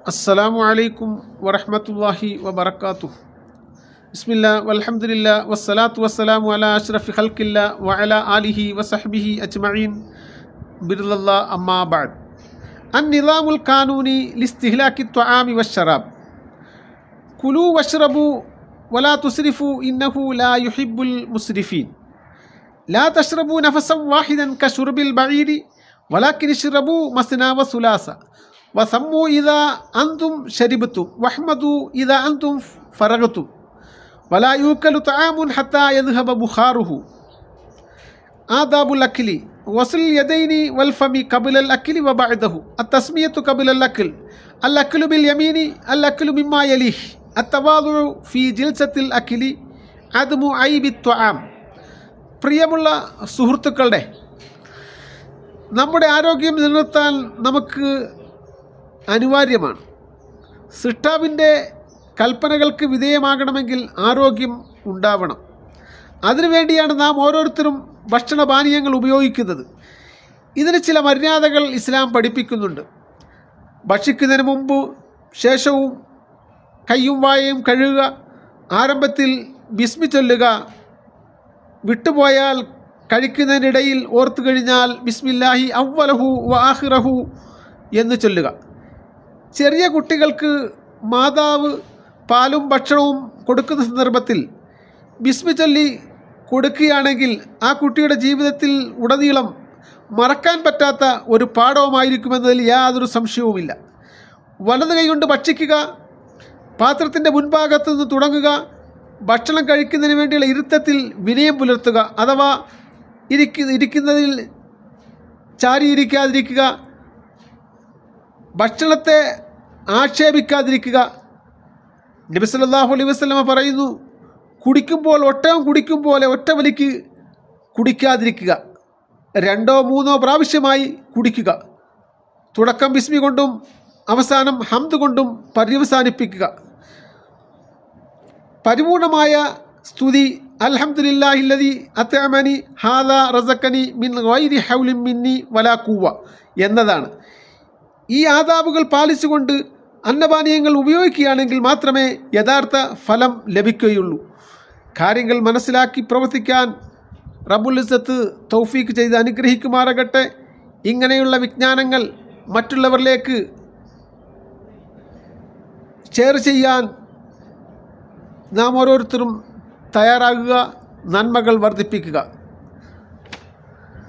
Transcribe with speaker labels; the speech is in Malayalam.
Speaker 1: അസ്സലാമു അലൈക്കും വറഹ്മത്തുള്ളാഹി വബറകാതുഹു. ബിസ്മില്ലാ വൽഹംദുലില്ലാ വസ്സലാത്തു വസ്സലാമു അലാ അഷ്റഫി ഖൽഖില്ലാ വഅലാ ആലിഹി വസഹ്ബിഹി അജ്മഈൻ ബിർളല്ലാ അമ്മാ ബഅദ്. അൻ-നിളാമുൽ ഖാനൂനി ലിസ്തിഹ്ലാക്കി ത്വആമി വശ്ശറാബ്. കുലൂ വശ്റബൂ വലാ തുസ്രിഫൂ ഇന്നഹു ലാ യുഹിബ്ബുൽ മുസ്രിഫീൻ. ലാ തശ്റബൂ നഫസൻ വാഹിദൻ കശുർബിൽ ബഈരി വലാകിൻ ഇശ്റബൂ മസ്നാ വസുലാസ വസമ്മു ഇദാ അൻതും ശരിബത്തും വഹ്മദു ഇദാ അൻതും ഫറഗത്തും വലാ യൂക്കലു തആമുൻ ഹത്താ യദ്ഹബ ബുഖാറുഹു. ആദാബുൽ അക്ലി വസ്ൽ യദൈനി വൽ ഫമി ഖബ്ല അൽ അക്ലി വബഅദഹു. അത്തസ്മിയത്തു ഖബ്ല അൽ അക്ൽ. അൽ അക്ലു ബിൽ യമീനി അൽ അക്ലു മിമ്മാ യലിഹ്. അത്തവാദുഉ ഫീ ജിൽസത്തിൽ അക്ലി അദ്മു ഐബി ത്വആം. പ്രിയമുള്ള സുഹൃത്തുക്കളുടെ, നമ്മുടെ ആരോഗ്യം നിലനിർത്താൻ നമുക്ക് അനിവാര്യമാണ്. സൃഷ്ടാവിൻ്റെ കൽപ്പനകൾക്ക് വിധേയമാകണമെങ്കിൽ ആരോഗ്യം ഉണ്ടാവണം. അതിനുവേണ്ടിയാണ് നാം ഓരോരുത്തരും ഭക്ഷണപാനീയങ്ങൾ ഉപയോഗിക്കുന്നത്. ഇതിന് ചില മര്യാദകൾ ഇസ്ലാം പഠിപ്പിക്കുന്നുണ്ട്. ഭക്ഷിക്കുന്നതിന് മുമ്പ് ശേഷവും കയ്യും വായയും കഴുകുക. ആരംഭത്തിൽ ബിസ്മി ചൊല്ലുക. വിട്ടുപോയാൽ കഴിക്കുന്നതിനിടയിൽ ഓർത്തു കഴിഞ്ഞാൽ ബിസ്മില്ലാഹി അവ്വലഹു വ ആഖിറഹു എന്ന് ചൊല്ലുക. ചെറിയ കുട്ടികൾക്ക് മാതാവ് പാലും ഭക്ഷണവും കൊടുക്കുന്ന സന്ദർഭത്തിൽ ബിസ്മി ചൊല്ലി കൊടുക്കുകയാണെങ്കിൽ ആ കുട്ടിയുടെ ജീവിതത്തിൽ ഉടനീളം മറക്കാൻ പറ്റാത്ത ഒരു പാഠവുമായിരിക്കുമെന്നതിൽ യാതൊരു സംശയവുമില്ല. വലത് കൈകൊണ്ട് ഭക്ഷിക്കുക. പാത്രത്തിൻ്റെ മുൻഭാഗത്തു നിന്ന് തുടങ്ങുക. ഭക്ഷണം കഴിക്കുന്നതിന് വേണ്ടിയുള്ള ഇരുത്തത്തിൽ വിനയം പുലർത്തുക, അഥവാ ഇരിക്കുന്നതിൽ ചാരിയിരിക്കാതിരിക്കുക. ഭക്ഷണത്തെ ആക്ഷേപിക്കാതിരിക്കുക. നബി സല്ലല്ലാഹു അലൈഹി വസല്ലമ പറയുന്നു, കുടിക്കുമ്പോൾ ഒട്ടകം കുടിക്കും പോലെ ഒറ്റ വലിക്ക് കുടിക്കാതിരിക്കുക. 2 or 3 പ്രാവശ്യമായി കുടിക്കുക. തുടക്കം ബിസ്മി കൊണ്ടും അവസാനം ഹംദ് കൊണ്ടും പര്യവസാനിപ്പിക്കുക. പരിപൂർണമായ സ്തുതി അൽഹംദുലില്ലാഹില്ലദി അത്അമനി ഹാദാ റസഖനി മിൻ ഗൈരി ഹൗലിൻ മിന്നി വലാ ഖുവ്വ എന്നതാണ്. ഈ ആദാബുകൾ പാലിച്ചുകൊണ്ട് അന്നപാനീയങ്ങൾ ഉപയോഗിക്കുകയാണെങ്കിൽ മാത്രമേ യഥാർത്ഥ ഫലം ലഭിക്കുകയുള്ളൂ. കാര്യങ്ങൾ മനസ്സിലാക്കി പ്രവർത്തിക്കാൻ റബ്ബുൽ ഇസ്സത്ത് തൗഫീക്ക് ചെയ്ത് അനുഗ്രഹിക്കുമാറാകട്ടെ. ഇങ്ങനെയുള്ള വിജ്ഞാനങ്ങൾ മറ്റുള്ളവരിലേക്ക് ഷെയർ ചെയ്യാൻ നാം ഓരോരുത്തരും തയ്യാറാകുക. നന്മകൾ വർദ്ധിപ്പിക്കുക.